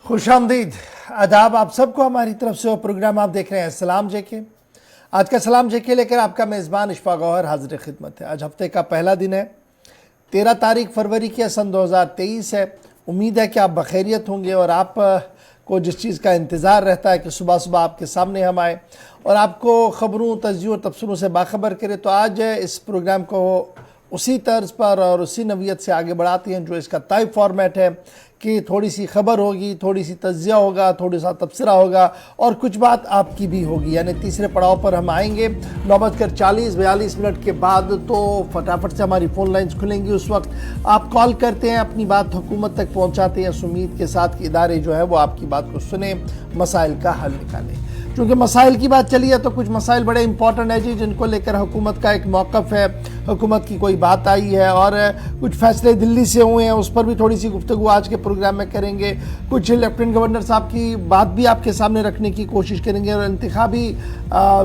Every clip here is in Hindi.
खुशामदीद, आदाब आप सबको हमारी तरफ से। और प्रोग्राम आप देख रहे हैं सलाम जेके। आज का सलाम जेके लेकर आपका मेज़बान इशफाक गौहर हाजिर खिदमत है। आज हफ्ते का पहला दिन है, 13 तारीख फरवरी के सन 2023 है। उम्मीद है कि आप बखैरियत होंगे और आप को जिस चीज़ का इंतज़ार रहता है कि सुबह सुबह आपके सामने हम आए और आपको ख़बरों, तज्ज़ियों और तबसरों से बाखबर करें। तो आज इस प्रोग्राम को उसी तर्ज पर और उसी नवीयत से आगे बढ़ाती हैं जो इसका तय फॉर्मेट है कि थोड़ी सी खबर होगी, थोड़ी सी तज्ज़िया होगा, थोड़ा सा तबसरा होगा और कुछ बात आपकी भी होगी। यानी तीसरे पड़ाव पर हम आएंगे 9:40-42 के बाद। तो फटाफट से हमारी फ़ोन लाइन्स खुलेंगी। उस वक्त आप कॉल करते हैं, अपनी बात हुकूमत तक पहुंचाते हैं इस उम्मीद के साथ कि इदारे जो है वो आपकी बात को सुने, मसाइल का हल निकालें। क्योंकि मसाइल की बात चली है तो कुछ मसाइल बड़े इंपॉर्टेंट है जी, जिनको लेकर हुकूमत का एक मौक़िफ़ है, हुकूमत की कोई बात आई है और कुछ फैसले दिल्ली से हुए हैं, उस पर भी थोड़ी सी गुफ्तगू आज के प्रोग्राम में करेंगे। कुछ लेफ्टिनेंट गवर्नर साहब की बात भी आपके सामने रखने की कोशिश करेंगे और इंतखाबी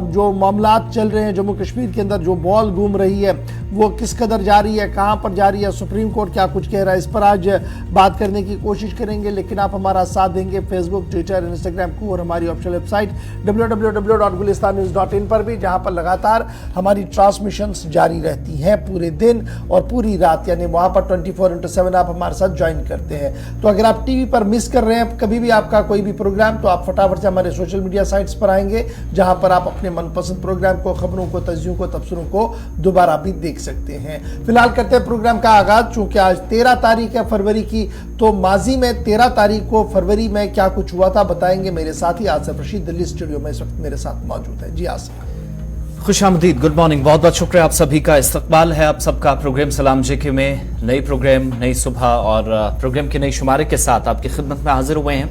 जो मामलात चल रहे हैं जम्मू कश्मीर के अंदर, जो बॉल घूम रही है वो किस कदर जा रही है, कहाँ पर जा रही है, सुप्रीम कोर्ट क्या कुछ कह रहा है, इस पर आज बात करने की कोशिश करेंगे। लेकिन आप हमारा साथ देंगे फेसबुक, ट्विटर, इंस्टाग्राम को और हमारी ऑफिशियल वेबसाइट www.gulistanews.in पर भी, जहाँ पर लगातार हमारी ट्रांसमिशंस जारी रहती हैं पूरे दिन और पूरी रात। यानी वहाँ पर 24/7 आप हमारे साथ ज्वाइन करते हैं। तो अगर आप टीवी पर मिस कर रहे हैं कभी भी आपका कोई भी प्रोग्राम, तो आप फटाफट से हमारे सोशल मीडिया साइट्स पर आएंगे, जहाँ पर आप अपने मनपसंद प्रोग्राम को, खबरों को, तज्ज़ियों को, तबसरों को दोबारा भी देख सकते हैं। फिलहाल करते हैं प्रोग्राम का आगाज। चूंकि आज 13 तारीख है फरवरी की, तो माजी में 13 तारीख को फरवरी में क्या कुछ हुआ था बताएंगे मेरे साथी आसिफ रशीद। दिल्ली स्टूडियो में इस वक्त मेरे साथ मौजूद है। जी आसिफ, खुशामदीद, गुड मॉर्निंग, बहुत बहुत शुक्रिया। आप सभी का इस्तकबाल है। आप सबका प्रोग्राम सलाम जेके में नई प्रोग्राम, नई सुबह और प्रोग्राम के नई शुमारे के साथ आपकी खिदमत में हाजिर हुए हैं।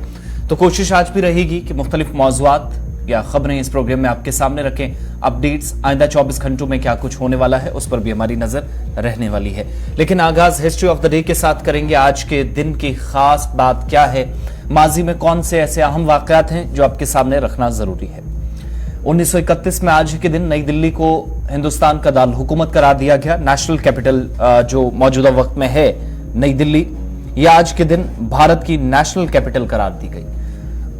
तो कोशिश आज भी रहेगी कि मुख्तलिफ मौज़ूआत या खबरें इस प्रोग्राम में आपके सामने रखें। अपडेट्स आइंदा 24 घंटों में क्या कुछ होने वाला है उस पर भी हमारी नजर रहने वाली है। लेकिन आगाज हिस्ट्री ऑफ द डे के साथ करेंगे। आज के दिन की खास बात क्या है, माजी में कौन से ऐसे अहम वाकयात हैं जो आपके सामने रखना जरूरी है। 1931 में आज के दिन नई दिल्ली को हिंदुस्तान का दारुल हुकूमत करार दिया गया। नेशनल कैपिटल जो मौजूदा वक्त में है नई दिल्ली, यह आज के दिन भारत की नेशनल कैपिटल करार दी गई।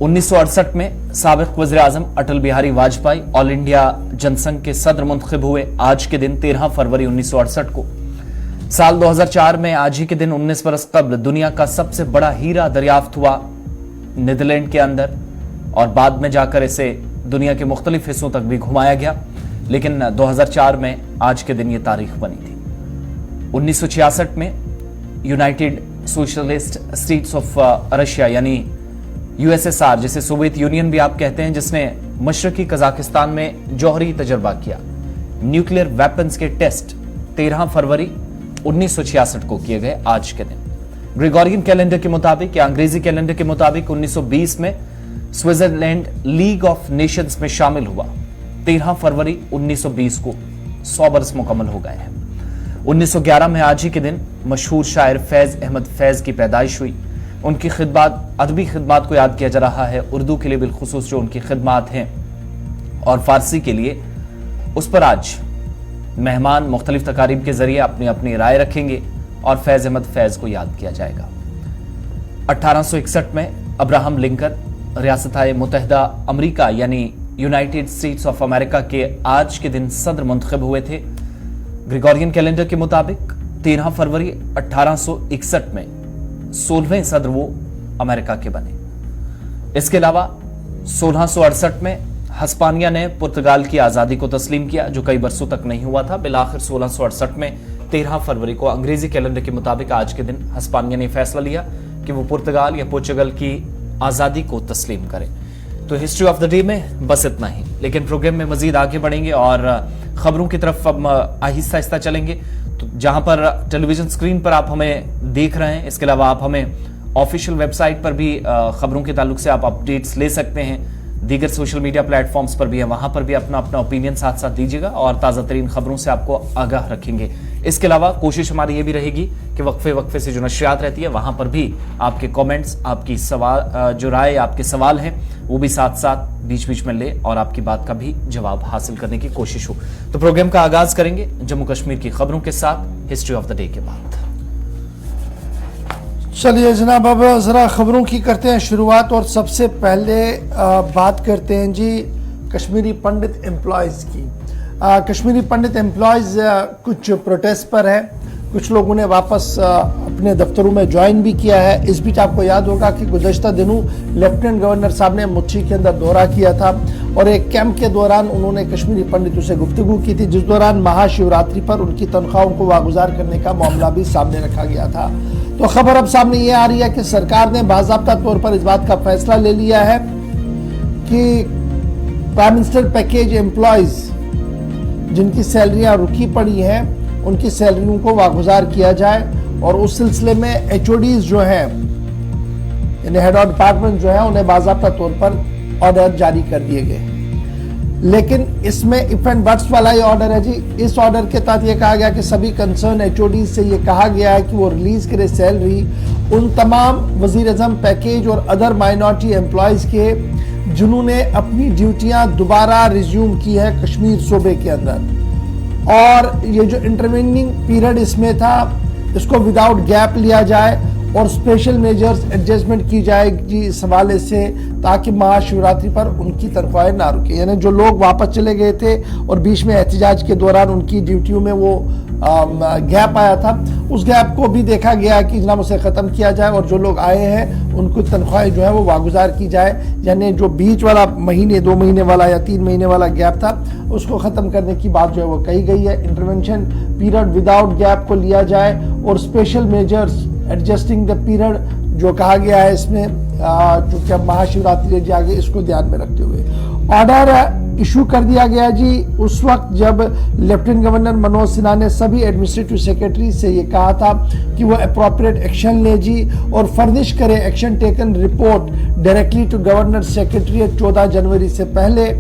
1968 में साबिक वज़ीर आज़म अटल बिहारी वाजपेयी ऑल इंडिया जनसंघ के सदर मुंतखब हुए आज के दिन 13 फरवरी 1968 को। साल 2004 में आज ही के दिन 19 बरस कबल दुनिया का सबसे बड़ा हीरा दरियाफ्त हुआ नीदरलैंड के अंदर और बाद में जाकर इसे दुनिया के मुख्तलिफ हिस्सों तक भी घुमाया गया। लेकिन 2004 में आज के दिन ये तारीख बनी थी। 1966 में United socialist states of Russia यानी यूएसएसआर, जिसे सोवियत यूनियन भी आप कहते हैं, जिसने मशरकी कजाकिस्तान में जौहरी तजर्बा किया। न्यूक्लियर वेपन्स के टेस्ट 13 फरवरी 1966 को किए गए आज के दिन। ग्रेगोरियन कैलेंडर के मुताबिक या अंग्रेजी कैलेंडर के मुताबिक 1920 में स्विट्जरलैंड लीग ऑफ नेशंस में शामिल हुआ। 13 फरवरी 1920 को 100 बरस मुकम्मल हो गए हैं। 1911 में आज ही के दिन मशहूर शायर फैज अहमद फैज की पैदाइश हुई। उनकी खिदमत, अदबी खिदमत को याद किया जा रहा है। उर्दू के लिए बिलखुसूस जो उनकी खिदमत हैं और फारसी के लिए, उस पर आज मेहमान मुख्तलिफ तकारीब के जरिए अपनी अपनी राय रखेंगे और फैज अहमद फैज को याद किया जाएगा। 1861 में अब्राहम लिंकन रियासत-ए मुत्तहिदा अमरीका यानी यूनाइटेड स्टेट्स ऑफ अमेरिका के आज के दिन सदर मुंतखब हुए थे। ग्रेगोरियन कैलेंडर के मुताबिक 13 फरवरी 1861 में 16वें सदर वो अमेरिका के बने। इसके अलावा 1668 में हस्पानिया ने पुर्तगाल की आजादी को तस्लीम किया, जो कई बरसों तक नहीं हुआ था। बिलाखिर 1668 में 13 फरवरी को अंग्रेजी कैलेंडर के मुताबिक आज के दिन हस्पानिया ने फैसला लिया कि वो पुर्तगाल या पोर्चुगल की आजादी को तस्लीम करें। तो हिस्ट्री ऑफ द डे में बस इतना ही, लेकिन प्रोग्राम में मजीद आगे बढ़ेंगे और खबरों की तरफ अब आहिस्ता आहिस्ता चलेंगे। तो जहां पर टेलीविजन स्क्रीन पर आप हमें देख रहे हैं, इसके अलावा आप हमें ऑफिशियल वेबसाइट पर भी खबरों के ताल्लुक से आप अपडेट्स ले सकते हैं। दीगर सोशल मीडिया प्लेटफॉर्म्स पर भी है, वहां पर भी अपना अपना ओपिनियन साथ साथ दीजिएगा और ताज़ा तरीन खबरों से आपको आगाह रखेंगे। इसके अलावा कोशिश हमारी ये भी रहेगी कि वक्फे वक्फे से जो नशरियात रहती है वहां पर भी आपके कमेंट्स, आपकी सवाल, जो राय, आपके सवाल हैं वो भी साथ साथ बीच बीच में ले और आपकी बात का भी जवाब हासिल करने की कोशिश हो। तो प्रोग्राम का आगाज करेंगे जम्मू कश्मीर की खबरों के साथ हिस्ट्री ऑफ द डे के बाद। चलिए जनाब, अब ज़रा ख़बरों की करते हैं शुरुआत और सबसे पहले बात करते हैं जी कश्मीरी पंडित एम्प्लॉयज़ की। कश्मीरी पंडित एम्प्लॉयज़ कुछ प्रोटेस्ट पर है, कुछ लोगों ने वापस अपने दफ्तरों में ज्वाइन भी किया है। इस बीच आपको याद होगा कि गुज़श्ता दिनों लेफ्टिनेंट गवर्नर साहब ने मुच्छी के अंदर दौरा किया था और एक कैंप के दौरान उन्होंने कश्मीरी पंडितों से गुफ्तगू की थी, जिस दौरान महाशिवरात्रि पर उनकी तनख्वाहों को वागुजार करने का मामला भी सामने रखा गया था। तो खबर अब सामने ये आ रही है कि सरकार ने बाज़ाब्ता तौर पर इस बात का फैसला ले लिया है कि प्राइम मिनिस्टर पैकेज एम्प्लॉयज़ जिनकी सैलरियां रुकी पड़ी हैं उनकी सैलरियों को वागुजार किया जाए और उस सिलसिले में एचओडीज जो हैं यानी हेड ऑफ डिपार्टमेंट जो है उन्हें बाज़ाब्ता तौर पर ऑर्डर जारी कर दिए गए। लेकिन इसमें इफ एंड बट्स वाला ही ऑर्डर है जी। इस ऑर्डर के तहत यह कहा गया कि सभी कंसर्न एचओडी से यह कहा गया है कि वो रिलीज करे सैलरी उन तमाम वज़ीर-ए-आज़म पैकेज और अदर माइनॉरिटी एम्प्लॉयज़ के जिन्होंने अपनी ड्यूटियां दोबारा रिज्यूम की है कश्मीर सूबे के अंदर। और ये जो इंटरवेनिंग पीरियड इसमें था इसको विदाउट गैप लिया जाए और स्पेशल मेजर्स एडजस्टमेंट की जाएगी इस हवाले से, ताकि महाशिवरात्रि पर उनकी तनख्वाहें ना रुके। यानी जो लोग वापस चले गए थे और बीच में एहतजाज के दौरान उनकी ड्यूटियों में वो गैप आया था, उस गैप को भी देखा गया कि जनाब उसे ख़त्म किया जाए और जो लोग आए हैं उनको तनख्वाहें जो है वो वागुजार की जाए। यानी जो बीच वाला महीने 2 महीने वाला या 3 महीने वाला गैप था उसको ख़त्म करने की बात जो है वो कही गई है। इंटरवेंशन पीरियड विदाउट गैप को लिया जाए और special measures adjusting the period जो कहा गया है इसमें, चूंकि अब महाशिवरात्रि जी आगे, इसको ध्यान में रखते हुए ऑर्डर इशू कर दिया गया जी उस वक्त जब लेफ्टिनेंट गवर्नर मनोज सिन्हा ने सभी एडमिनिस्ट्रेटिव सेक्रेटरी से ये कहा था कि वो अप्रोप्रिएट एक्शन ले जी और फर्निश करे action taken report directly to governor secretariat 14 जनवरी से पहले,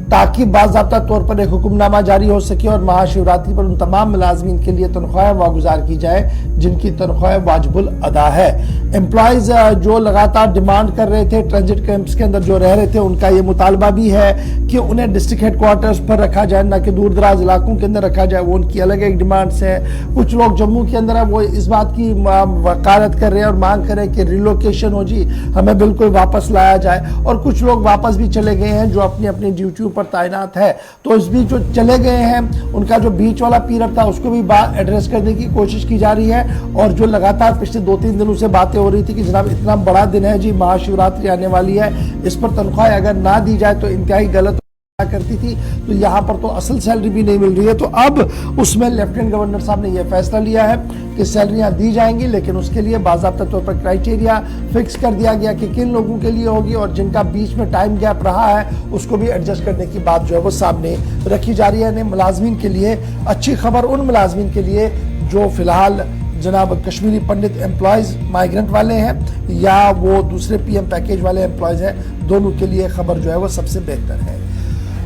ताकि बाज़ाब्ता तौर पर एक हुक्मनामा जारी हो सके और महाशिवरात्रि पर उन तमाम मुलाजमीन के लिए तनख्वाहें वागुजार की जाए जिनकी तनख्वाहें वाजिबुल अदा है। एम्प्लॉयज़ जो लगातार डिमांड कर रहे थे ट्रांजिट कैंप्स के अंदर जो रह रहे थे, उनका ये मुतालबा भी है कि उन्हें डिस्ट्रिक्ट हेडक्वार्टर्स पर रखा जाए, ना कि दूर दराज इलाकों के अंदर रखा जाए। वो उनकी अलग एक डिमांड्स है। कुछ लोग जम्मू के अंदर है वो इस बात की वकालत कर रहे हैं और मांग कर रहे हैं कि रिलोकेशन हो जी, हमें बिल्कुल वापस लाया जाए। और कुछ लोग वापस भी चले गए हैं जो अपनी अपनी ड्यूटियों पर तैनात है। तो इस बीच जो चले गए हैं उनका जो बीच वाला पीरियड था उसको भी एड्रेस करने की कोशिश की जा रही है। और जो लगातार पिछले 2-3 दिनों से बातें हो रही थी कि जनाब इतना बड़ा दिन है जी, महाशिवरात्रि आने वाली है, इस पर तनख्वाह अगर ना दी जाए तो इंतहाई गलत करती थी, तो यहाँ पर तो असल सैलरी भी नहीं मिल रही है। तो अब उसमें लेफ्टिनेंट गवर्नर साहब ने यह फैसला लिया है कि सैलरियां दी जाएंगी, लेकिन उसके लिए बाज़ाब्ता तौर पर क्राइटेरिया फिक्स कर दिया गया कि किन लोगों के लिए होगी और जिनका बीच में टाइम गैप रहा है उसको भी एडजस्ट करने की बात जो है वो सामने रखी जा रही है। मुलाजमीन के लिए अच्छी खबर उन मुलाजमीन के लिए जो फिलहाल जनाब कश्मीरी पंडित एम्प्लॉयज़ माइग्रेंट वाले हैं या वो दूसरे पीएम पैकेज वाले एम्प्लॉयज़ हैं, दोनों के लिए खबर जो है वो सबसे बेहतर है।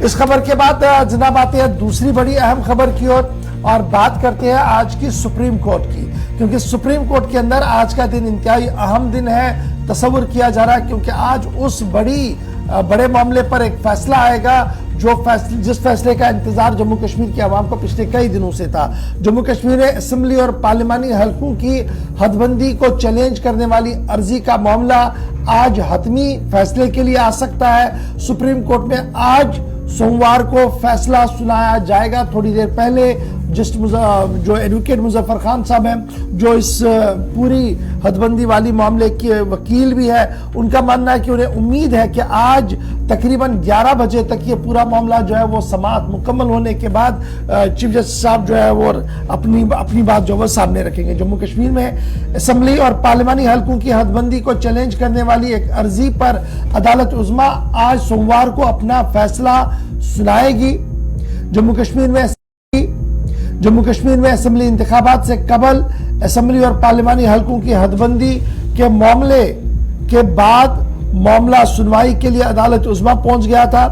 इस खबर के बाद जनाब आते हैं दूसरी बड़ी अहम खबर की ओर और बात करते हैं आज की सुप्रीम कोर्ट की, क्योंकि सुप्रीम कोर्ट के अंदर आज का दिन इंतहाई अहम दिन है। तस्वुर किया जा रहा है क्योंकि आज उस बड़े मामले पर एक फैसला आएगा जिस फैसले का इंतजार जम्मू कश्मीर की आवाम को पिछले कई दिनों से था। जम्मू कश्मीर में असेंबली और पार्लिमानी हलकों की हदबंदी को चैलेंज करने वाली अर्जी का मामला आज हतमी फैसले के लिए आ सकता है। सुप्रीम कोर्ट में आज सोमवार को फैसला सुनाया जाएगा। थोड़ी देर पहले जो एडवोकेट मुजफ्फर खान साहब हैं, जो इस पूरी हदबंदी वाली मामले के वकील भी है, उनका मानना है कि उन्हें उम्मीद है कि आज तकरीबन 11 बजे तक ये पूरा मामला जो है वो समाअत मुकम्मल होने के बाद चीफ जस्टिस साहब जो है वो अपनी बात जो है सामने रखेंगे। जम्मू कश्मीर में असेंबली और पार्लिमानी हलकों की हदबंदी को चैलेंज करने वाली एक अर्जी पर अदालत उज़्मा आज सोमवार को अपना फैसला सुनाएगी। जम्मू कश्मीर में असेंबली इंतखाबात से कबल असेंबली और पार्लिमानी हलकों की हदबंदी के मामले के बाद मामला सुनवाई के लिए अदालत उज़्मा पहुंच गया था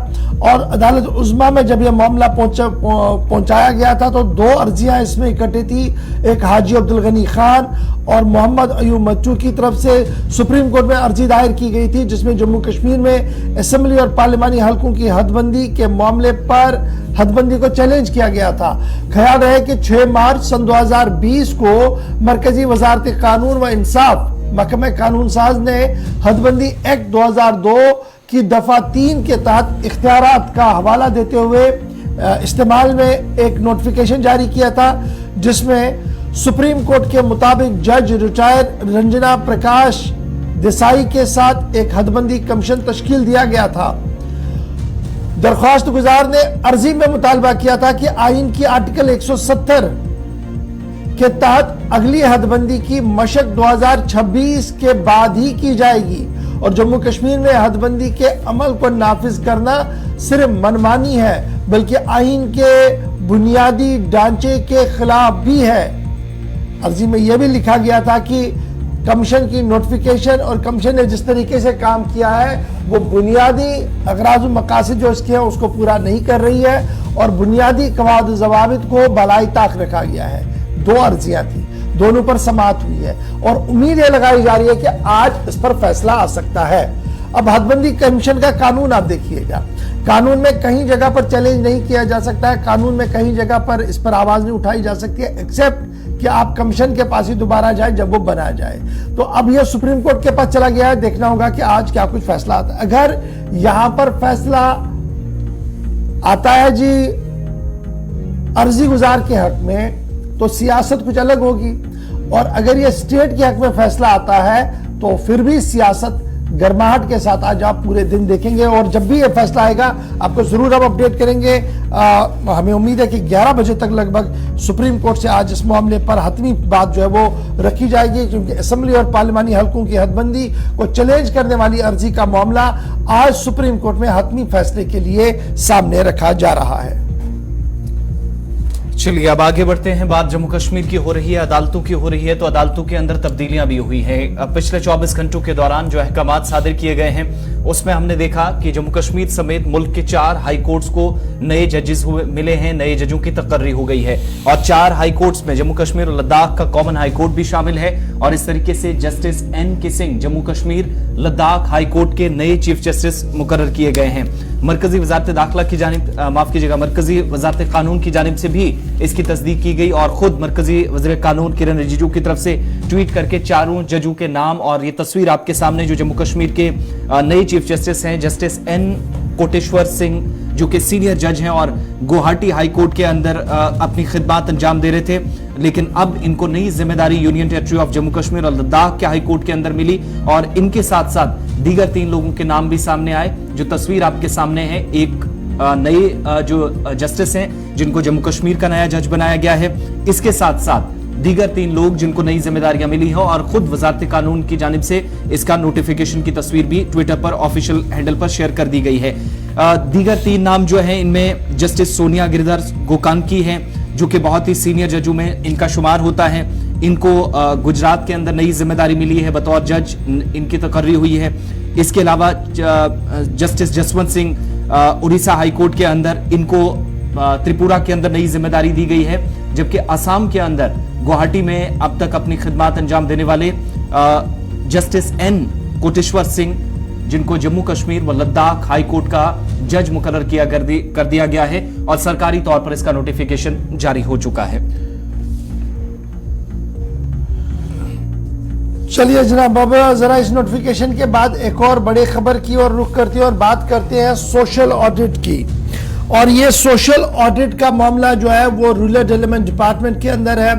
और अदालत उज़्मा में जब यह मामला पहुंचाया गया था तो 2 अर्जियां इसमें इकट्ठी थी। एक हाजी अब्दुल गनी खान और मोहम्मद अयूब मच्चू की तरफ से सुप्रीम कोर्ट में अर्जी दायर की गई थी, जिसमें जम्मू कश्मीर में असेंबली और पार्लिमानी हलकों की हदबंदी के मामले पर हदबंदी को चैलेंज किया गया था। ख्याल रहे कि 6 मार्च सन 2020 को मरकजी वजारत कानून व इंसाफ महकमे कानून साज ने हदबंदी एक्ट 2002 की दफा 3 के तहत इख्तियारात का हवाला देते हुए इस्तेमाल में एक नोटिफिकेशन जारी किया था, जिसमें सुप्रीम कोर्ट के मुताबिक जज रिटायर्ड रंजना प्रकाश देसाई के साथ एक हदबंदी कमीशन तश्कील दिया गया था। दरख्वास्त गुजार ने अर्जी में मुतालबा किया था कि आइन की आर्टिकल 170 के तहत अगली हदबंदी की मशक 2026 के बाद ही की जाएगी और जम्मू कश्मीर में हदबंदी के अमल को नाफिज करना सिर्फ मनमानी है बल्कि आइन के बुनियादी ढांचे के खिलाफ भी है। अर्जी में यह भी लिखा गया था कि कमीशन की नोटिफिकेशन और कमीशन ने जिस तरीके से काम किया है वो बुनियादी अगराज व मकासद जो इसके हैं उसको पूरा नहीं कर रही है और बुनियादी कवायद ज़वाबित को भलाई ताक रखा गया है। 2 अर्जियां थी, दोनों पर समाअत हुई है और उम्मीद यह लगाई जा रही है कि आज इस पर फैसला आ सकता है। अब हदबंदी कमीशन का कानून आप देखिएगा, कानून में कहीं जगह पर चैलेंज नहीं किया जा सकता है, कानून में कहीं जगह पर इस पर आवाज नहीं उठाई जा सकती है एक्सेप्ट कि आप कमीशन के पास ही दोबारा जाए जब वो बना जाए। तो अब यह सुप्रीम कोर्ट के पास चला गया है, देखना होगा कि आज क्या कुछ फैसला आता है। अगर यहां पर फैसला आता है जी अर्जी गुजार के हक में तो सियासत कुछ अलग होगी और अगर ये स्टेट के हक में फैसला आता है तो फिर भी सियासत गर्माहट के साथ आज आप पूरे दिन देखेंगे और जब भी ये फैसला आएगा आपको जरूर हम अपडेट करेंगे। हमें उम्मीद है कि 11 बजे तक लगभग सुप्रीम कोर्ट से आज इस मामले पर हतमी बात जो है वो रखी जाएगी, क्योंकि असेंबली और पार्लिमानी हलकों की हदबंदी को चैलेंज करने वाली अर्जी का मामला आज सुप्रीम कोर्ट में हतमी फैसले के लिए सामने रखा जा रहा है। चलिए अब आगे बढ़ते हैं। बात जम्मू कश्मीर की हो रही है, अदालतों की हो रही है, तो अदालतों के अंदर तब्दीलियां भी हुई हैं। अब पिछले 24 घंटों के दौरान जो अहकामात सादिर किए गए हैं उसमें हमने देखा कि जम्मू कश्मीर समेत मुल्क के 4 हाई कोर्ट्स को नए जजेस मिले हैं, नए जजों की तकर्री हो गई है और 4 हाई कोर्ट्स में जम्मू कश्मीर और लद्दाख का कॉमन हाई कोर्ट भी शामिल है और इस तरीके से justice NK Singh Jammu Kashmir Ladakh high court के नए चीफ जस्टिस मुकर्रर किए गए हैं। मरकजी वजारत दाखिला की जानिब मरकजी वजारत कानून की जानिब से भी इसकी तस्दीक की गई और खुद मरकजी वज़ीर कानून किरण रिजिजू की तरफ से ट्वीट करके 4 जजों के नाम और ये तस्वीर आपके सामने जो जम्मू कश्मीर के नए चीफ जस्टिस हैं, जस्टिस N कोटेश्वर सिंह जो कि सीनियर जज हैं और गुवाहाटी हाई कोर्ट के अंदर अपनी खिदमत अंजाम दे रहे थे, लेकिन अब इनको नई जिम्मेदारी union territory of Jammu Kashmir और लद्दाख के हाई कोर्ट के अंदर मिली और इनके साथ साथ दीगर 3 लोगों के नाम भी सामने आए। जो तस्वीर आपके सामने है, एक नए जो जस्टिस हैं जिनको जम्मू कश्मीर का नया जज बनाया गया है, इसके साथ साथ दीगर 3 लोग जिनको नई जिम्मेदारियां मिली हैं और खुद वजारत कानून की जानिब से इसका नोटिफिकेशन की तस्वीर भी ट्विटर पर ऑफिशियल हैंडल पर शेयर कर दी गई है। दीगर 3 नाम जो हैं इनमें जस्टिस सोनिया गिरधर गोकांकी हैं जो कि बहुत ही सीनियर जजों में इनका शुमार होता है। इनको गुजरात के अंदर नई जिम्मेदारी मिली है, बतौर जज इनकी तकर्री हुई है। इसके अलावा justice Jaswant Singh Orissa high court के अंदर इनको त्रिपुरा के अंदर नई जिम्मेदारी दी गई है, जबकि असम के अंदर गुवाहाटी में अब तक अपनी खिदमत अंजाम देने वाले जस्टिस N कोटेश्वर सिंह जिनको जम्मू कश्मीर व लद्दाख हाई कोर्ट का जज मुकर्रर कर दिया गया है और सरकारी तौर पर इसका नोटिफिकेशन जारी हो चुका है। चलिए जनाब, अब जरा इस नोटिफिकेशन के बाद एक और बड़ी खबर की ओर रुख करते हैं और बात करते हैं सोशल ऑडिट की। और ये सोशल ऑडिट का मामला जो है वो रूरल डेवलपमेंट डिपार्टमेंट के अंदर है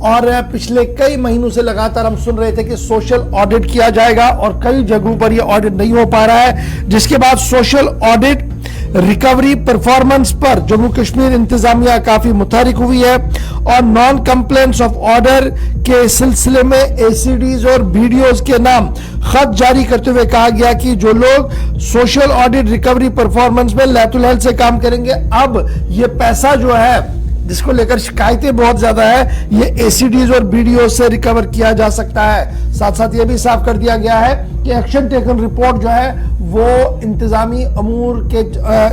और पिछले कई महीनों से लगातार हम सुन रहे थे कि सोशल ऑडिट किया जाएगा और कई जगहों पर ये ऑडिट नहीं हो पा रहा है, जिसके बाद सोशल ऑडिट रिकवरी परफॉर्मेंस पर जम्मू कश्मीर इंतजामिया काफी मुतहरिक हुई है और नॉन कंप्लेंट्स ऑफ ऑर्डर के सिलसिले में ACDs और BDOs के नाम खत जारी करते हुए कहा गया कि जो लोग सोशल ऑडिट रिकवरी परफॉर्मेंस में लैतुल हल से काम करेंगे, अब ये पैसा जो है जिसको लेकर शिकायतें बहुत ज्यादा है, ये एसीडीज और बीडीओ से रिकवर किया जा सकता है। साथ साथ ये भी साफ कर दिया गया है कि एक्शन टेकन रिपोर्ट जो है वो इंतजामी अमूर के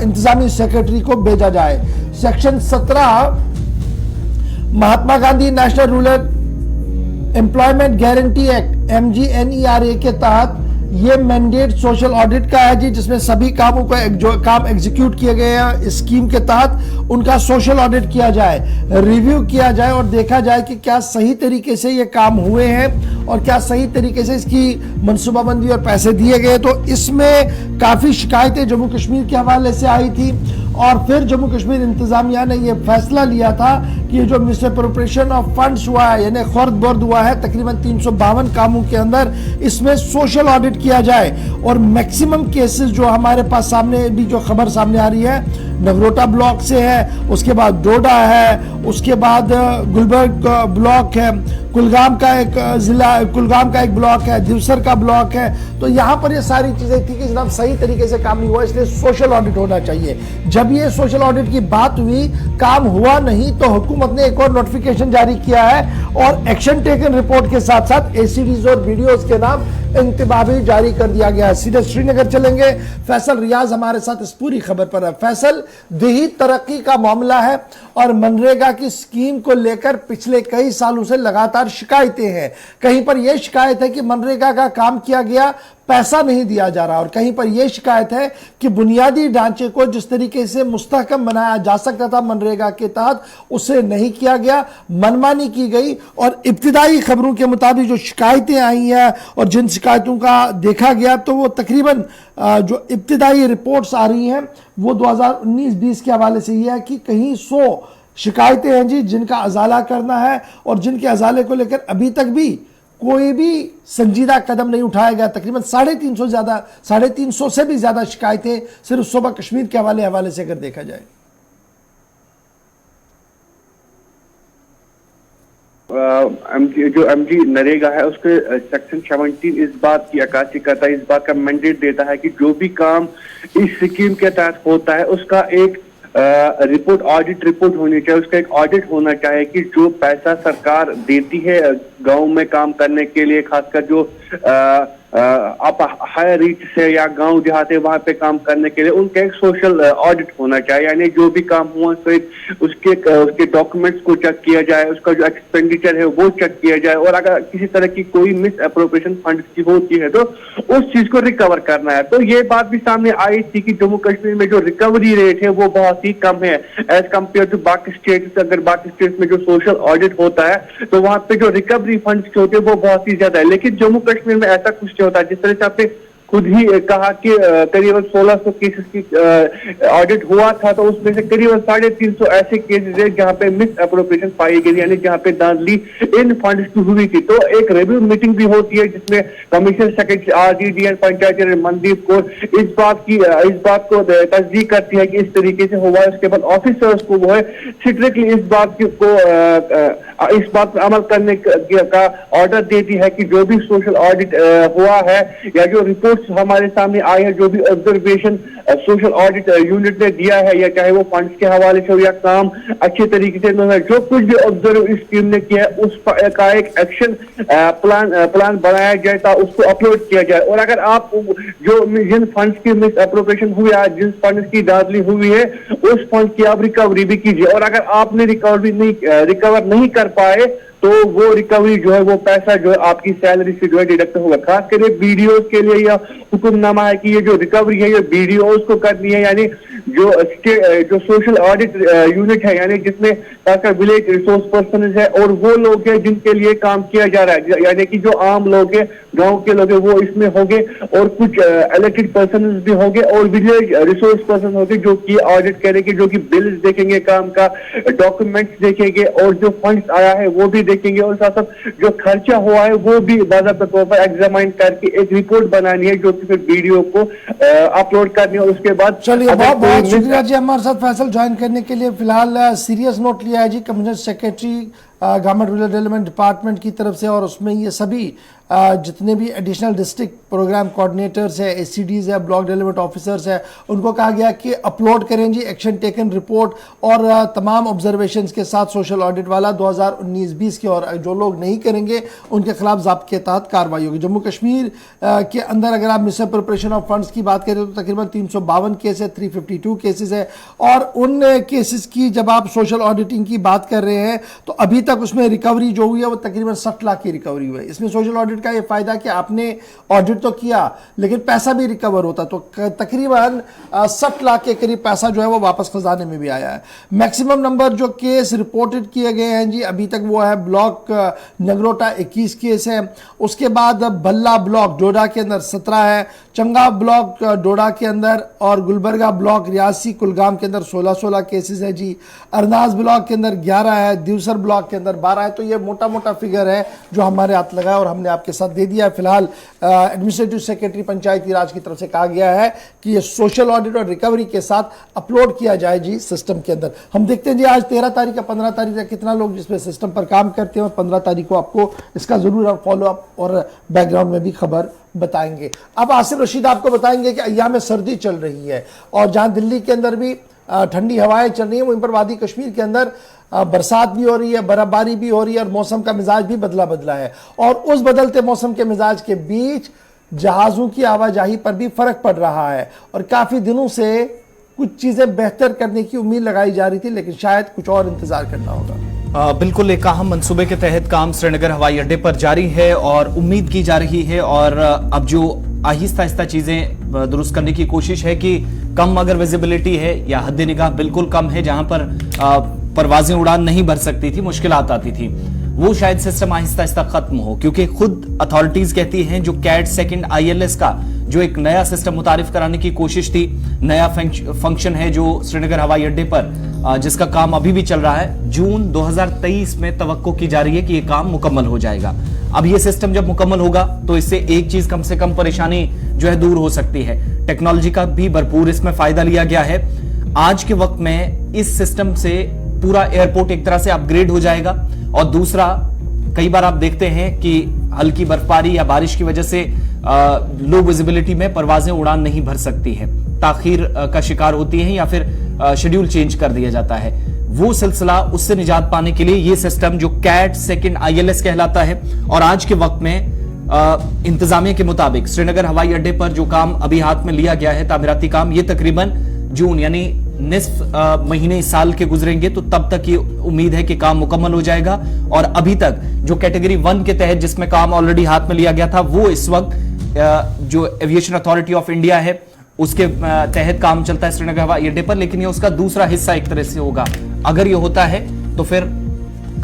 इंतजामी सेक्रेटरी को भेजा जाए। Section 17 Mahatma Gandhi national rural employment guarantee act MGNERA के तहत ये मैंडेट सोशल ऑडिट का है जी, जिसमें सभी कामों को जो काम एग्जीक्यूट किए गए हैं इस स्कीम के तहत उनका सोशल ऑडिट किया जाए, रिव्यू किया जाए और देखा जाए कि क्या सही तरीके से ये काम हुए हैं और क्या सही तरीके से इसकी मनसूबाबंदी और पैसे दिए गए। तो इसमें काफी शिकायतें जम्मू कश्मीर के हवाले से आई थी और फिर जम्मू कश्मीर इंतजामिया ने यह फैसला लिया था कि जो मिसअप्रोप्रिएशन ऑफ फंड्स हुआ है यानी खर्द बर्द हुआ है तकरीबन 352 कामों के अंदर, इसमें सोशल ऑडिट किया जाए। और मैक्सिमम केसेस जो हमारे पास सामने भी जो खबर सामने आ रही है नगरोटा ब्लॉक से है, उसके बाद डोडा है, उसके बाद गुलबर्ग ब्लॉक है, कुलगाम का एक जिला कुलगाम का एक ब्लॉक है, दिवसर का ब्लॉक है। तो यहाँ पर ये सारी चीजें थी कि जनाब सही तरीके से काम नहीं हुआ, इसलिए सोशल ऑडिट होना चाहिए। जब ये सोशल ऑडिट की बात हुई, काम हुआ नहीं, तो हुकूमत ने एक और नोटिफिकेशन जारी किया है और एक्शन टेकन रिपोर्ट के साथ साथ एसीडीज और वीडियोज के नाम इंतबा भी जारी कर दिया गया है। सीधे श्रीनगर चलेंगे, फैसल रियाज हमारे साथ इस पूरी खबर पर है। फैसल, देही तरक्की का मामला है और मनरेगा की स्कीम को लेकर पिछले कई सालों से लगातार शिकायतें हैं। कहीं पर यह शिकायत है कि मनरेगा का काम किया गया, पैसा नहीं दिया जा रहा, और कहीं पर यह शिकायत है कि बुनियादी ढांचे को जिस तरीके से मुस्तहकम बनाया जा सकता था मनरेगा के तहत उसे नहीं किया गया, मनमानी की गई। और इब्तिदाई खबरों के मुताबिक जो शिकायतें आई हैं और जिन शिकायतों का देखा गया तो वो तकरीबन जो इब्तिदाई रिपोर्ट्स आ रही हैं वो 2019-20 के हवाले से यह है कि कहीं 100 शिकायतें हैं जी जिनका अजाला करना है और जिनके अजाले को लेकर अभी तक भी कोई भी संजीदा कदम नहीं उठाया गया। तकरीबन 350 से भी ज्यादा शिकायतें सिर्फ सूबा कश्मीर के हवाले से अगर देखा जाए। जो MG नरेगा है उसके सेक्शन 17 इस बात की अक्कासी करता है, इस बात का मैंडेट देता है कि जो भी काम इस स्कीम के तहत होता है उसका एक रिपोर्ट, ऑडिट रिपोर्ट होनी चाहिए, उसका एक ऑडिट होना चाहिए कि जो पैसा सरकार देती है गांव में काम करने के लिए, खासकर जो आप हायर रीच से या गांव देहात है वहां पे काम करने के लिए, उनका एक सोशल ऑडिट होना चाहिए। यानी जो भी काम हुआ उसके डॉक्यूमेंट्स को चेक किया जाए, उसका जो एक्सपेंडिचर है वो चेक किया जाए, और अगर किसी तरह की कोई मिस अप्रोप्रिएशन फंड की होती है तो उस चीज को रिकवर करना है। तो ये बात भी सामने आई थी कि जम्मू कश्मीर में जो रिकवरी रेट है वो बहुत ही कम है एज कम्पेयर टू बाकी स्टेट्स। अगर बाकी स्टेट्स में जो सोशल ऑडिट होता है तो वहां पे जो रिकवरी फंड्स होते हैं वो बहुत ही ज्यादा है, लेकिन जम्मू कश्मीर में ऐसा कुछ होता है। जिस तरह से आपने खुद ही कहा कि करीबन 1600 केसेस की ऑडिट हुआ था, तो उसमें से करीबन 350 ऐसे केसेस है जहां पे मिस अप्रोप्रिएशन पाई गई, यानी जहां पे धांधली इन फंड्स की हुई थी। तो एक रिव्यू मीटिंग भी होती है जिसमें commissioner secretary RDD and panchayat Mandeep Kaur इस बात को तस्दीक करती है कि इस तरीके से हुआ है। उसके बाद ऑफिसर्स को वो है स्ट्रिक्टली इस बात पर अमल करने का ऑर्डर देती है कि जो भी सोशल ऑडिट हुआ है या जो रिपोर्ट्स हमारे सामने आए हैं, जो भी ऑब्जर्वेशन सोशल ऑडिट यूनिट ने दिया है, या चाहे वो फंड्स के हवाले से हो या काम अच्छे तरीके से है, जो कुछ भी ऑब्जर्व इस टीम ने किया है उस का एक एक्शन प्लान बनाया जाए था, उसको अपलोड किया जाए। और अगर आप जो जिन फंड्स की मिस अप्रोप्रिएशन हुई है, जिन फंड्स की धांधली हुई है, उस फंड की आप रिकवरी भी कीजिए। और अगर आपने रिकवर नहीं कर पाए तो वो रिकवरी जो है वो पैसा जो है आपकी सैलरी से जो है डिडक्ट होगा। खास करके बीडीओ के लिए यह हुक्मनामा है कि ये जो रिकवरी है ये बीडीओ को करनी है, यानी जो सोशल ऑडिट यूनिट है, यानी जिसमें खासकर विलेज रिसोर्स पर्सन है और वो लोग हैं जिनके लिए काम किया जा रहा है, यानी कि जो आम लोग हैं, गांव के लोग हैं, वो इसमें होंगे और कुछ इलेक्टेड पर्सन भी होंगे और विलेज रिसोर्स पर्सन होंगे जो कि ऑडिट करेंगे, जो कि बिल्स देखेंगे, काम का डॉक्यूमेंट्स देखेंगे और जो फंड्स आया है वो भी देखेंगे, और साथ साथ जो खर्चा हुआ है वो भी बाकायदा तौर पर एग्जामाइन करके एक रिपोर्ट बनानी है जो कि फिर वीडियो को अपलोड करनी है। और उसके बाद चलिए बहुत शुक्रिया जी हमारे साथ फैसल ज्वाइन करने के लिए। फिलहाल सीरियस नोट लिया है जी commissioner secretary government rural development department की तरफ से, और उसमें ये सभी जितने भी एडिशनल डिस्ट्रिक्ट प्रोग्राम कोऑर्डिनेटर्स है, एससीडीज है, ब्लॉक डेवलपमेंट ऑफिसर्स है, उनको कहा गया कि अपलोड करें जी एक्शन टेकन रिपोर्ट और तमाम ऑब्जर्वेशंस के साथ सोशल ऑडिट वाला 2019-20 की, और जो लोग नहीं करेंगे उनके खिलाफ ज़ब्त के तहत कार्रवाई होगी। जम्मू कश्मीर के अंदर अगर आप मिसअप्रोप्रिएशन ऑफ फंड्स की बात करें तो तकरीबन 352 केस है, 352 केसेस है, और उन केसेस की जब आप सोशल ऑडिटिंग की बात कर रहे हैं तो अभी तक उसमें रिकवरी जो हुई है वो तकरीबन 60 लाख की रिकवरी हुई है। इसमें सोशल ऑडिट का ये फायदा कि आपने ऑडिट तो किया लेकिन पैसा भी रिकवर होता, तो तकरीबन 60 लाख के करीब पैसा जो है वो वापस खजाने में भी आया है। मैक्सिमम नंबर जो केस रिपोर्टेड किए गए हैं जी अभी तक वो है ब्लॉक नगरोटा 21 केस है, उसके बाद बल्ला ब्लॉक डोडा के अंदर 17 है, चंगा ब्लॉक डोडा के अंदर और गुलबर्गा ब्लॉक रियासी कुलगाम के अंदर 16 केसेस है जी, अरनाज ब्लॉक के अंदर 11 है, दिवसर ब्लॉक के अंदर 12 है। तो ये मोटा मोटा फिगर है जो हमारे हाथ लगा है और हमने आपके साथ दे दिया है। फिलहाल एडमिनिस्ट्रेटिव सेक्रेटरी पंचायती राज की तरफ से कहा गया है कि ये सोशल ऑडिट और रिकवरी के साथ अपलोड किया जाए जी सिस्टम के अंदर। हम देखते हैं जी आज 13 तारीख या 15 तारीख तक कितना लोग जिसमें सिस्टम पर काम करते हैं और 15 तारीख को आपको इसका जरूर फॉलो अप और बैकग्राउंड में भी खबर बताएंगे। अब आसिफ रशीद आपको बताएंगे कि अय्याम में सर्दी चल रही है और जहां दिल्ली के अंदर भी ठंडी हवाएं चल रही है, वहीं पर वादी कश्मीर के अंदर बरसात भी हो रही है, बर्फबारी भी हो रही है और मौसम का मिजाज भी बदला है। और उस बदलते मौसम के मिजाज के बीच जहाज़ों की आवाजाही पर भी फर्क पड़ रहा है और काफ़ी दिनों से कुछ चीज़ें बेहतर करने की उम्मीद लगाई जा रही थी, लेकिन शायद कुछ और इंतज़ार करना होगा। बिल्कुल एक अहम मंसूबे के तहत काम श्रीनगर हवाई अड्डे पर जारी है और उम्मीद की जा रही है और अब जो आहिस्ता आहिस्ता चीजें दुरुस्त करने की कोशिश है कि कम अगर विजिबिलिटी है या हद निगाह बिल्कुल कम है, जहां पर परवाजें उड़ान नहीं भर सकती थी, मुश्किलात आती थी, वो शायद सिस्टम आहिस्ता आहिस्ता खत्म हो, क्योंकि खुद अथॉरिटीज कहती हैं जो कैट सेकंड आईएलएस का जो एक नया सिस्टम मुतारिफ कराने की कोशिश थी, नया फंक्शन है जो श्रीनगर हवाई अड्डे पर जिसका काम अभी भी चल रहा है, जून 2023 में तवक्को की जा रही है कि ये काम मुकम्मल हो जाएगा। अब ये सिस्टम जब मुकम्मल होगा तो इससे एक चीज कम से कम परेशानी जो है दूर हो सकती है। टेक्नोलॉजी का भी भरपूर इसमें फायदा लिया गया है। आज के वक्त में इस सिस्टम से पूरा एयरपोर्ट एक तरह से अपग्रेड हो जाएगा और दूसरा, कई बार आप देखते हैं कि हल्की बर्फबारी या बारिश की वजह से लो विजिबिलिटी में परवाजें उड़ान नहीं भर सकती है, ताखीर का शिकार होती हैं या फिर शेड्यूल चेंज कर दिया जाता है। वो सिलसिला, उससे निजात पाने के लिए ये सिस्टम जो कैट सेकंड आईएलएस कहलाता है और आज के वक्त में इंतजामिया के मुताबिक श्रीनगर हवाई अड्डे पर जो काम अभी हाथ में लिया गया है तामीराती काम, ये तकरीबन जून यानी निस्फ महीने इस साल के गुजरेंगे तो तब तक ये उम्मीद है कि काम मुकम्मल हो जाएगा। और अभी तक जो कैटेगरी 1 के तहत जिसमें काम ऑलरेडी हाथ में लिया गया था, वो इस वक्त जो एविएशन अथॉरिटी ऑफ इंडिया है उसके तहत काम चलता है श्रीनगर हवाई अड्डे पर, लेकिन ये उसका दूसरा हिस्सा एक तरह से होगा। अगर ये होता है तो फिर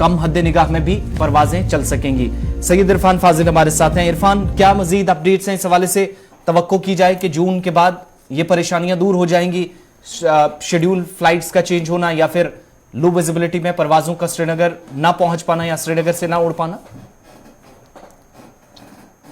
कम हद निगाह में भी परवाजें चल सकेंगी। सैयद इरफान फाजिल हमारे साथ हैं। इरफान, क्या मजीद अपडेट्स हैं इस हवाले से? तवक्को की जाए कि जून के बाद ये परेशानियां दूर हो जाएंगी, शेड्यूल फ्लाइट्स का चेंज होना या फिर लो विजिबिलिटी में परवाजों का श्रीनगर ना पहुंच पाना या श्रीनगर से ना उड़ पाना?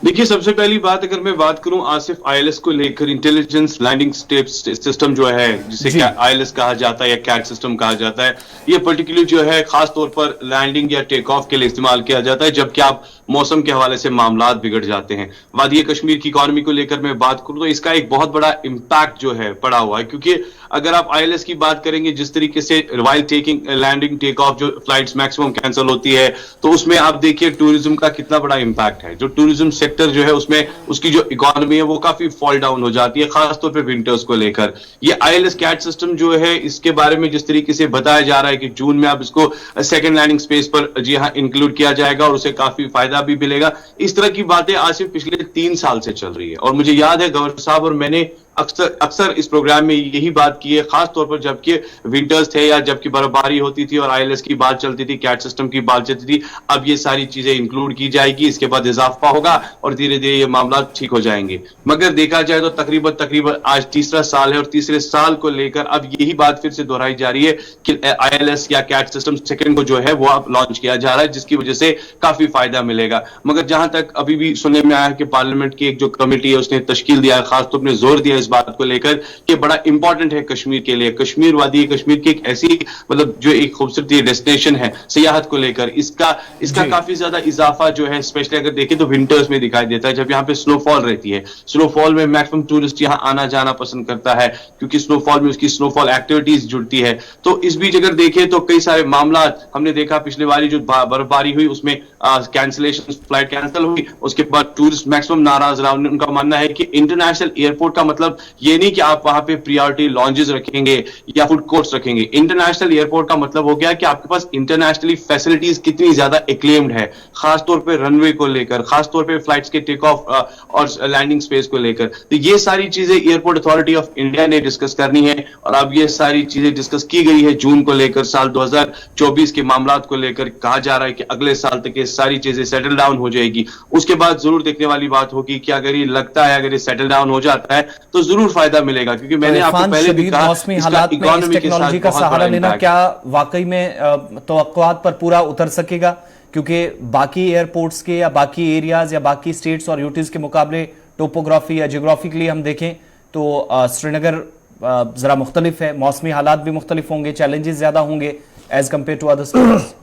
देखिए, सबसे पहली बात अगर मैं बात करूं आसिफ, आईएलएस को लेकर इंटेलिजेंस लैंडिंग सिस्टम जो है जिसे आईएलएस कहा जाता है या कैट सिस्टम कहा जाता है, ये पर्टिकुलर जो है खास तौर पर लैंडिंग या टेक ऑफ के लिए इस्तेमाल किया जाता है जबकि आप मौसम के हवाले से मामलात बिगड़ जाते हैं। वादी कश्मीर की इकॉनमी को लेकर मैं बात करूं तो इसका एक बहुत बड़ा इंपैक्ट जो है पड़ा हुआ है, क्योंकि अगर आप आईएलएस की बात करेंगे, जिस तरीके से while taking landing take off जो फ्लाइट्स मैक्सिमम कैंसिल होती है, तो उसमें आप देखिए टूरिज्म का कितना बड़ा इंपैक्ट है। जो टूरिज्म सेक्टर जो है उसमें उसकी जो इकोनॉमी है वो काफी फॉल डाउन हो जाती है, खासतौर पे विंटर्स को लेकर। ये आईएलएस कैट सिस्टम जो है इसके बारे में जिस तरीके से बताया जा रहा है कि जून में आप इसको सेकंड लैंडिंग स्पेस पर जी हाँ इंक्लूड किया जाएगा और उसे काफी फायदा भी मिलेगा। इस तरह की बातें आज से पिछले 3 साल से चल रही है और मुझे याद है गवर्नर साहब और मैंने अक्सर इस प्रोग्राम में यही बात की है, खास तौर पर जबकि विंटर्स थे या जबकि बर्फबारी होती थी और आईएलएस की बात चलती थी, कैट सिस्टम की बात चलती थी। अब ये सारी चीजें इंक्लूड की जाएगी, इसके बाद इजाफा होगा और धीरे धीरे ये मामला ठीक हो जाएंगे। मगर देखा जाए तो तकरीबन आज तीसरा साल है और तीसरे साल को लेकर अब यही बात फिर से दोहराई जा रही है कि आईएलएस या कैट सिस्टम सेकंड को जो है वो अब लॉन्च किया जा रहा है, जिसकी वजह से काफी फायदा मिलेगा। मगर जहां तक अभी भी सुनने में आया कि पार्लियामेंट की एक जो कमेटी है उसने तश्कील दिया है, खासतौर पर जोर दिया इस बात को लेकर कि बड़ा इंपॉर्टेंट है कश्मीर के लिए। कश्मीर वादी कश्मीर की एक ऐसी मतलब जो एक खूबसूरती डेस्टिनेशन है सियाहत को लेकर, इसका काफी ज्यादा इजाफा जो है स्पेशली अगर देखें तो विंटर्स में दिखाई देता है, जब यहाँ पे स्नोफॉल रहती है। स्नोफॉल में मैक्सिमम टूरिस्ट यहाँ आना जाना पसंद करता है क्योंकि स्नोफॉल में उसकी स्नोफॉल एक्टिविटीज जुड़ती है। तो इस बीच अगर देखें तो कई सारे मामला हमने देखा, पिछले बारी जो बर्फबारी हुई उसमें कैंसिलेशन, फ्लाइट कैंसिल हुई, उसके बाद टूरिस्ट मैक्सिमम नाराज रहा। उनका मानना है कि इंटरनेशनल एयरपोर्ट का मतलब ये नहीं कि आप वहां पे प्रायोरिटी लॉन्जेस रखेंगे या फूड कोर्ट्स रखेंगे। इंटरनेशनल एयरपोर्ट का मतलब हो गया कि आपके पास इंटरनेशनली फैसिलिटीज कितनी ज्यादा एक्लेम्ड है, खासतौर पे रनवे को लेकर, खासतौर पे फ्लाइट्स के टेक ऑफ और लैंडिंग स्पेस को लेकर। तो ये सारी चीजें एयरपोर्ट अथॉरिटी ऑफ इंडिया ने डिस्कस करनी है और अब ये सारी चीजें डिस्कस की गई है जून को लेकर, साल 2024 के मामला को लेकर कहा जा रहा है कि अगले साल तक ये सारी चीजें सेटल डाउन हो जाएगी। उसके बाद जरूर देखने वाली बात होगी कि अगर ये लगता है अगर ये सेटल डाउन हो जाता है तो जरूर फायदा मिलेगा, क्योंकि मैंने आपको पहले भी कहा मौसमी हालात में इस टेक्नोलॉजी का सहारा लेना क्या वाकई में तवक्कुआत पर पूरा उतर सकेगा? क्योंकि बाकी एयरपोर्ट्स के या बाकी एरियाज या बाकी स्टेट्स और यूटीज के मुकाबले टोपोग्राफी या जियोग्राफिकली हम देखें तो श्रीनगर जरा मुख्तलिफ है, मौसमी हालात भी मुख्तलिफ होंगे, चैलेंजेस ज्यादा होंगे as compare to other states.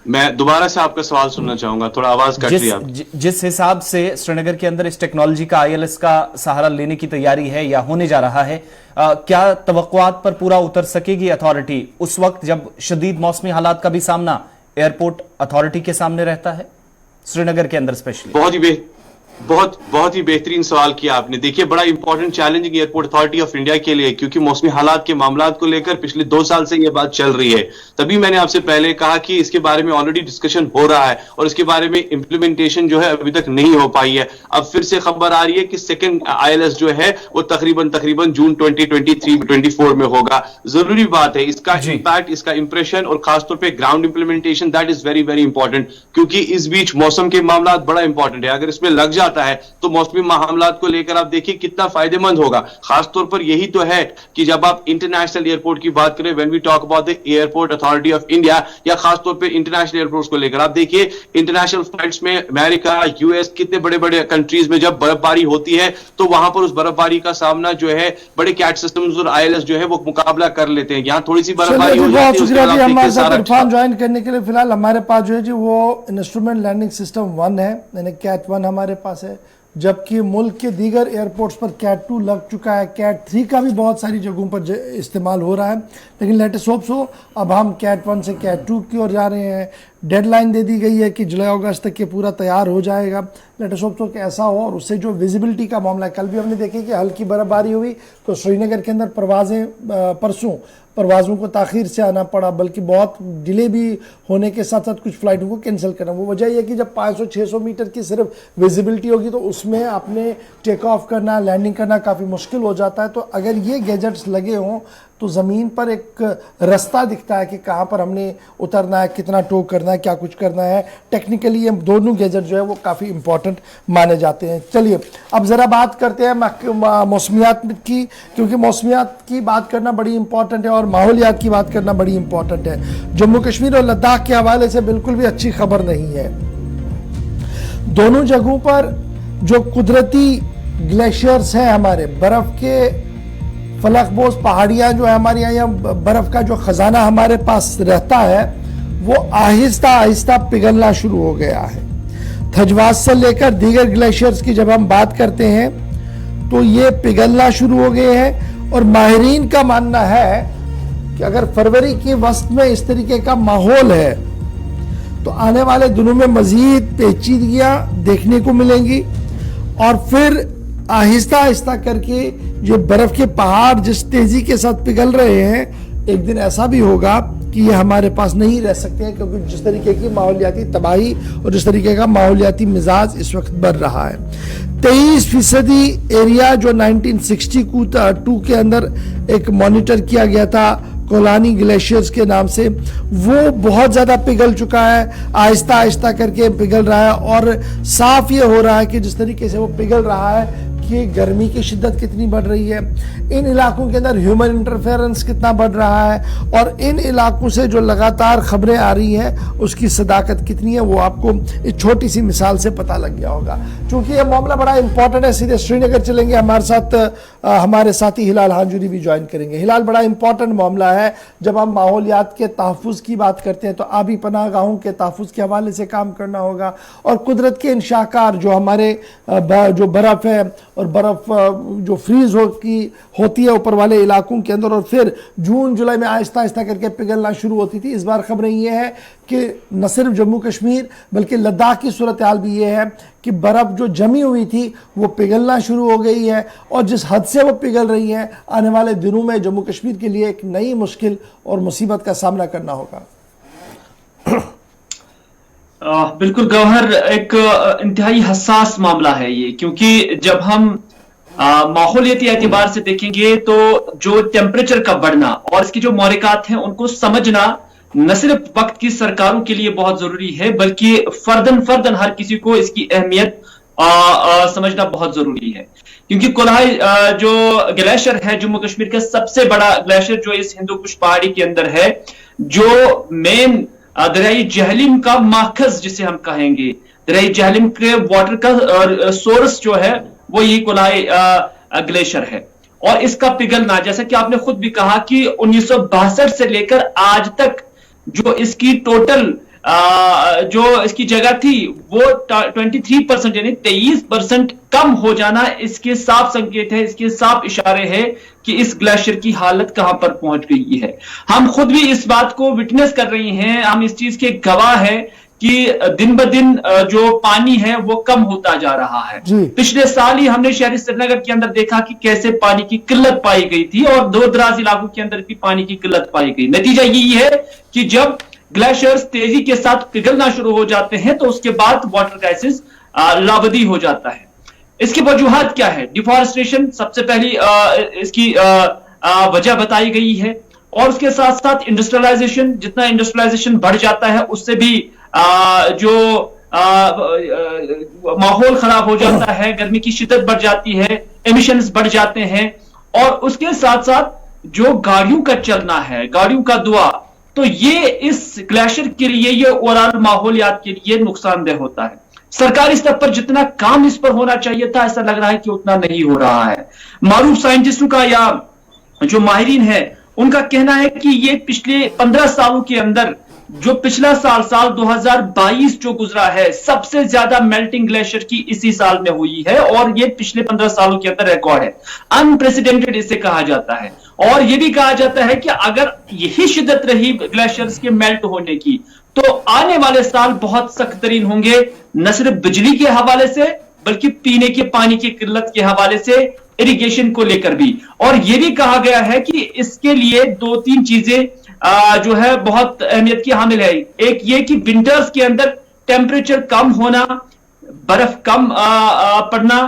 मैं दोबारा से आपका सवाल सुनना चाहूंगा, थोड़ा आवाज कट रही है। जिस हिसाब से श्रीनगर के अंदर इस टेक्नोलॉजी का ILS का सहारा लेने की तैयारी है या होने जा रहा है, क्या तवक्कुआत पर पूरा उतर सकेगी अथॉरिटी उस वक्त जब शदीद मौसमी हालात का भी सामना एयरपोर्ट अथॉरिटी के सामने रहता है, श्रीनगर के अंदर स्पेशली? बहुत ही बेहतरीन सवाल किया आपने। देखिए बड़ा important challenging airport authority of India के लिए, क्योंकि मौसमी हालात के मामलात को लेकर पिछले 2 साल से यह बात चल रही है। तभी मैंने आपसे पहले कहा कि इसके बारे में ऑलरेडी डिस्कशन हो रहा है और इसके बारे में इंप्लीमेंटेशन जो है अभी तक नहीं हो पाई है। अब फिर से खबर आ रही है कि सेकंड ILS जो है वो तकरीबन जून 2023-24 में होगा। जरूरी बात है, इसका इंपैक्ट, इसका इंप्रेशन और खासतौर पर ground implementation that is very very important, क्योंकि इस बीच मौसम के मामला बड़ा इंपॉर्टेंट है। अगर इसमें लग जाता है तो मौसमी मामलात को लेकर आप देखिए कितना फायदेमंद होगा। खासतौर पर यही तो है कि जब आप इंटरनेशनल एयरपोर्ट की बात करें, when we talk about the airport authority of India, या खासतौर पर इंटरनेशनल एयरपोर्ट्स को लेकर आप देखिए इंटरनेशनल फ्लाइट्स में अमेरिका, US, कितने बड़े बड़े कंट्रीज में जब बर्फबारी होती है तो वहां पर उस बर्फबारी का सामना जो है बड़े कैट सिस्टम्स और ILS जो है वो मुकाबला कर लेते हैं। यहाँ थोड़ी सी बर्फबारी हो जाती है, इरफान ज्वाइन करने के लिए। फिलहाल हमारे पास जो है जी वो इंस्ट्रूमेंट लैंडिंग सिस्टम 1 है, यानी कैट 1 हमारे पास है, जबकि मुल्क के दीगर एयरपोर्ट्स पर कैट 2 लग चुका है। कैट 3 का भी बहुत सारी जगहों पर इस्तेमाल हो रहा है, लेकिन लेटेस्ट होप्स हो अब हम कैट 1 से कैट 2 की ओर जा रहे हैं। डेडलाइन दे दी गई है कि जुलाई अगस्त तक ये पूरा तैयार हो जाएगा। लेटेस्ट होप्स हो कि ऐसा हो, और उससे जो विजिबिलिटी का मामला है, कल भी हमने देखी कि हल्की बर्फबारी हुई तो श्रीनगर के अंदर परसों परवाज़ों को ताख़ीर से आना पड़ा, बल्कि बहुत डिले भी होने के साथ साथ कुछ फ़्लाइटों को कैंसिल करना। वो वजह यह कि जब 500-600 मीटर की सिर्फ विजिबिलिटी होगी तो उसमें आपने टेक ऑफ करना, लैंडिंग करना काफ़ी मुश्किल हो जाता है। तो अगर ये गैजेट्स लगे हों तो ज़मीन पर एक रास्ता दिखता है कि कहाँ पर हमने उतरना है, कितना टो करना है, क्या कुछ करना है। टेक्निकली ये दोनों गैजेट जो है वो काफ़ी इंपॉर्टेंट माने जाते हैं। चलिए अब ज़रा बात करते हैं मौसमियात की, क्योंकि मौसमियात की बात करना बड़ी इंपॉर्टेंट है और माहौलियात की बात करना बड़ी इंपॉर्टेंट है। जम्मू कश्मीर और लद्दाख के हवाले से बिल्कुल भी अच्छी खबर नहीं है। दोनों जगहों पर जो कुदरती ग्लेशियर्स हैं, हमारे बर्फ़ के फलकबोज पहाड़ियाँ जो है हमारे यहाँ बर्फ़ का जो ख़जाना हमारे पास रहता है वो आहिस्ता आहिस्ता पिघलना शुरू हो गया है। थजवास से लेकर दीगर ग्लेशियर्स की जब हम बात करते हैं तो ये पिघलना शुरू हो गए हैं, और माहिरीन का मानना है कि अगर फरवरी के वस्त में इस तरीके का माहौल है तो आने वाले दिनों में मज़ीद पेचीदगियाँ देखने को मिलेंगी, और फिर आहिस्ता आहिस्ता करके जो बर्फ के पहाड़ जिस तेजी के साथ पिघल रहे हैं, एक दिन ऐसा भी होगा कि ये हमारे पास नहीं रह सकते हैं, क्योंकि जिस तरीके की माहौलियाती तबाही और जिस तरीके का माहौलियाती मिजाज इस वक्त बढ़ रहा है। 23% एरिया जो 1962 के अंदर एक मॉनिटर किया गया था कोलानी ग्लेशियर्स के नाम से, वो बहुत ज़्यादा पिघल चुका है, आहिस्ता आहिस्ता करके पिघल रहा है। और साफ ये हो रहा है कि जिस तरीके से वो पिघल रहा है देखिए गर्मी की शिद्दत कितनी बढ़ रही है, इन इलाकों के अंदर ह्यूमन इंटरफेरेंस कितना बढ़ रहा है, और इन इलाकों से जो लगातार खबरें आ रही हैं उसकी सदाकत कितनी है, वो आपको इस छोटी सी मिसाल से पता लग गया होगा। क्योंकि यह मामला बड़ा इंपॉर्टेंट है, सीधे श्रीनगर चलेंगे, हमारे साथ हमारे साथी हिलाल हांजुरी भी ज्वाइन करेंगे। हिलाल, बड़ा इंपॉर्टेंट मामला है। जब हम माहौलियात के तहफ़्फ़ुज़ की बात करते हैं तो आबी पनाहगाहों के तहफ़्फ़ुज़ के हवाले से काम करना होगा, और कुदरत के इन शाहकार जो हमारे जो बर्फ़ है और बर्फ़ जो फ्रीज होती है ऊपर वाले इलाकों के अंदर और फिर जून जुलाई में आहिस्ता आहिस्ता करके पिघलना शुरू होती थी। इस बार खबरें ये है कि न सिर्फ जम्मू कश्मीर बल्कि लद्दाख की सूरत हाल भी ये है कि बर्फ़ जो जमी हुई थी वो पिघलना शुरू हो गई है, और जिस हद से वो पिघल रही है आने वाले दिनों में जम्मू कश्मीर के लिए एक नई मुश्किल और मुसीबत का सामना करना होगा। बिल्कुल गौहर, एक इंतहाई हसास मामला है ये, क्योंकि जब हम माहौलियाती एतबार से देखेंगे तो जो टेम्परेचर का बढ़ना और इसकी जो मौलिकात हैं उनको समझना न सिर्फ वक्त की सरकारों के लिए बहुत जरूरी है बल्कि फर्दन हर किसी को इसकी अहमियत समझना बहुत जरूरी है। क्योंकि कोलाही जो ग्लेशियर है जम्मू कश्मीर का सबसे बड़ा ग्लेशियर जो इस हिंदू कुश पहाड़ी के अंदर है, जो मेन दरियाई जहलीम का माखज जिसे हम कहेंगे, दरियाई जहलीम के वाटर का सोर्स जो है वो ये कोलाही ग्लेशियर है। और इसका पिघलना, जैसा कि आपने खुद भी कहा कि 1962 से लेकर आज तक जो इसकी टोटल जो इसकी जगह थी वो 23% यानी 23% कम हो जाना इसके साफ संकेत है, इसके साफ इशारे हैं कि इस ग्लेशियर की हालत कहां पर पहुंच गई है। हम खुद भी इस बात को विटनेस कर रहे हैं, हम इस चीज के गवाह हैं कि दिन ब दिन जो पानी है वो कम होता जा रहा है। पिछले साल ही हमने शहरी श्रीनगर के अंदर देखा कि कैसे पानी की किल्लत पाई गई थी और दूर दराज इलाकों के अंदर भी पानी की किल्लत पाई गई। नतीजा यही है कि जब ग्लेशियर्स तेजी के साथ पिघलना शुरू हो जाते हैं तो उसके बाद वाटर क्राइसिस लाबदी हो जाता है। इसकी वजूहात क्या है? डिफॉरेस्टेशन सबसे पहली इसकी वजह बताई गई है, और उसके साथ साथ इंडस्ट्रियलाइजेशन, जितना इंडस्ट्रियलाइजेशन बढ़ जाता है उससे भी जो माहौल खराब हो जाता है, गर्मी की शिद्दत बढ़ जाती है, एमिशंस बढ़ जाते हैं, और उसके साथ साथ जो गाड़ियों का चलना है, गाड़ियों का धुआं, तो ये इस ग्लेशियर के लिए, ये ओवरऑल माहौलियात के लिए नुकसानदेह होता है। सरकारी स्तर पर जितना काम इस पर होना चाहिए था ऐसा लग रहा है कि उतना नहीं हो रहा है। मारूफ साइंटिस्टों का या जो माहिरीन है उनका कहना है कि ये पिछले 15 सालों के अंदर जो पिछला साल 2022 जो गुजरा है, सबसे ज्यादा मेल्टिंग ग्लेशियर की इसी साल में हुई है, और ये पिछले 15 सालों के अंदर रिकॉर्ड है। अनप्रेसिडेंटेड इसे कहा जाता है। और ये भी कहा जाता है कि अगर यही शिद्दत रही ग्लेशियर्स के मेल्ट होने की तो आने वाले साल बहुत सख्त तरीन होंगे, न सिर्फ बिजली के हवाले से बल्कि पीने के पानी की किल्लत के हवाले से, इरिगेशन को लेकर भी। और यह भी कहा गया है कि इसके लिए 2-3 चीजें जो है बहुत अहमियत की हामिल है। एक ये कि विंटर्स के अंदर टेम्परेचर कम होना, बर्फ कम पड़ना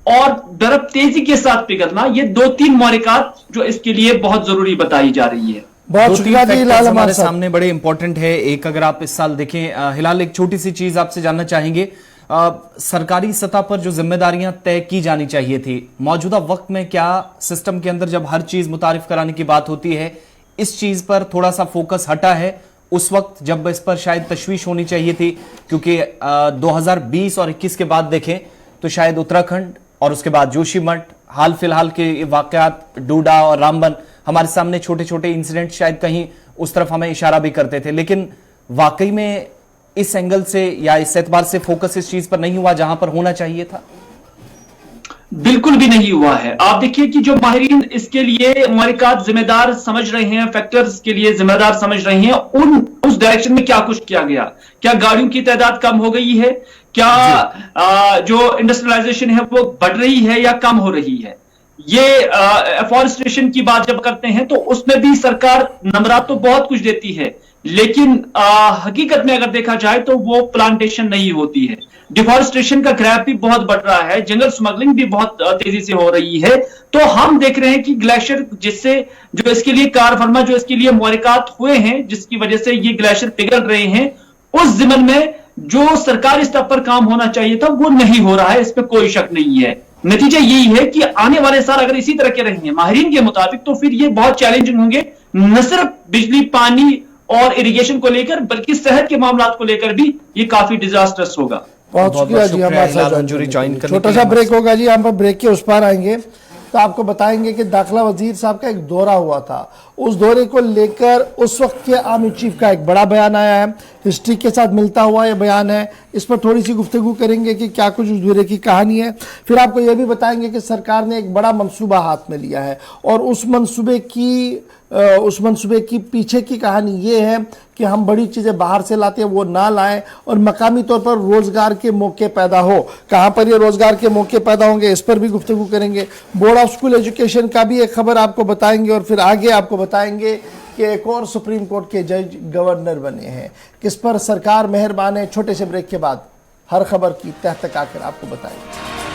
और बर्फ तेजी के साथ पिघलना, ये 2-3 मौलिकात जो इसके लिए बहुत जरूरी बताई जा रही है। बहुत शुक्रिया जी हिलाल, हमारे सामने बड़े इंपॉर्टेंट है। एक अगर आप इस साल देखें हिलाल, एक छोटी सी चीज आपसे जानना चाहेंगे, सरकारी सतह पर जो जिम्मेदारियां तय की जानी चाहिए थी मौजूदा वक्त में, क्या सिस्टम के अंदर जब हर चीज मुतारिफ कराने की बात होती है इस चीज पर थोड़ा सा फोकस हटा है उस वक्त जब इस पर शायद तशवीश होनी चाहिए थी? क्योंकि 2020 और 21 के बाद देखें तो शायद उत्तराखंड और उसके बाद जोशीमठ, हाल फिलहाल के वाकयात डूडा और रामबन, हमारे सामने छोटे छोटे इंसिडेंट शायद कहीं उस तरफ हमें इशारा भी करते थे, लेकिन वाकई में इस एंगल से या इस एतबार से फोकस इस चीज पर नहीं हुआ जहां पर होना चाहिए था? बिल्कुल भी नहीं हुआ है। आप देखिए कि जो माहिरीन इसके लिए मौलिकात जिम्मेदार समझ रहे हैं, फैक्टर्स के लिए जिम्मेदार समझ रहे हैं, उस डायरेक्शन में क्या कुछ किया गया? क्या गाड़ियों की तादाद कम हो गई है? क्या जो इंडस्ट्रियलाइजेशन है वो बढ़ रही है या कम हो रही है? ये एफॉरेस्टेशन की बात जब करते हैं तो उसमें भी सरकार नंबरात तो बहुत कुछ देती है, लेकिन हकीकत में अगर देखा जाए तो वो प्लांटेशन नहीं होती है। डिफॉरेस्टेशन का ग्रैफ भी बहुत बढ़ रहा है, जंगल स्मगलिंग भी बहुत तेजी से हो रही है। तो हम देख रहे हैं कि ग्लेशियर जिससे जो इसके लिए कार फरमा, जो इसके लिए मौलिकात हुए हैं जिसकी वजह से ये ग्लेशियर पिघल रहे हैं, उस जिमन में जो सरकारी स्तर पर काम होना चाहिए था वो नहीं हो रहा है, इस पर कोई शक नहीं है। नतीजा यही है कि आने वाले साल अगर इसी तरह के रहेंगे माहिरीन के मुताबिक, तो फिर ये बहुत चैलेंजिंग होंगे, न सिर्फ बिजली, पानी और इरिगेशन को लेकर, बल्कि सेहत के मामलों को लेकर भी ये काफी डिजास्टर्स होगा। बहुत शुक्रिया जी, हमारे साथ छोटा सा ब्रेक होगा जी, हम ब्रेक के उस पार आएंगे तो आपको बताएंगे कि दाखिला वजीर साहब का एक दौरा हुआ था, उस दौरे को लेकर उस वक्त के आर्मी चीफ का एक बड़ा बयान आया है, हिस्ट्री के साथ मिलता हुआ ये बयान है, इस पर थोड़ी सी गुफ्तगू करेंगे कि क्या कुछ उस दौरे की कहानी है। फिर आपको यह भी बताएंगे कि सरकार ने एक बड़ा मंसूबा हाथ में लिया है और उस मंसूबे की पीछे की कहानी ये है कि हम बड़ी चीज़ें बाहर से लाते हैं वो ना लाएं और मकामी तौर पर रोज़गार के मौके पैदा हो। कहाँ पर ये रोज़गार के मौके पैदा होंगे, इस पर भी गुफ्तगू करेंगे। बोर्ड ऑफ स्कूल एजुकेशन का भी एक खबर आपको बताएंगे और फिर आगे आपको बताएंगे कि एक और सुप्रीम कोर्ट के जज गवर्नर बने हैं, किस पर सरकार मेहरबान है। छोटे से ब्रेक के बाद हर खबर की तह तक आकर आपको बताएंगे।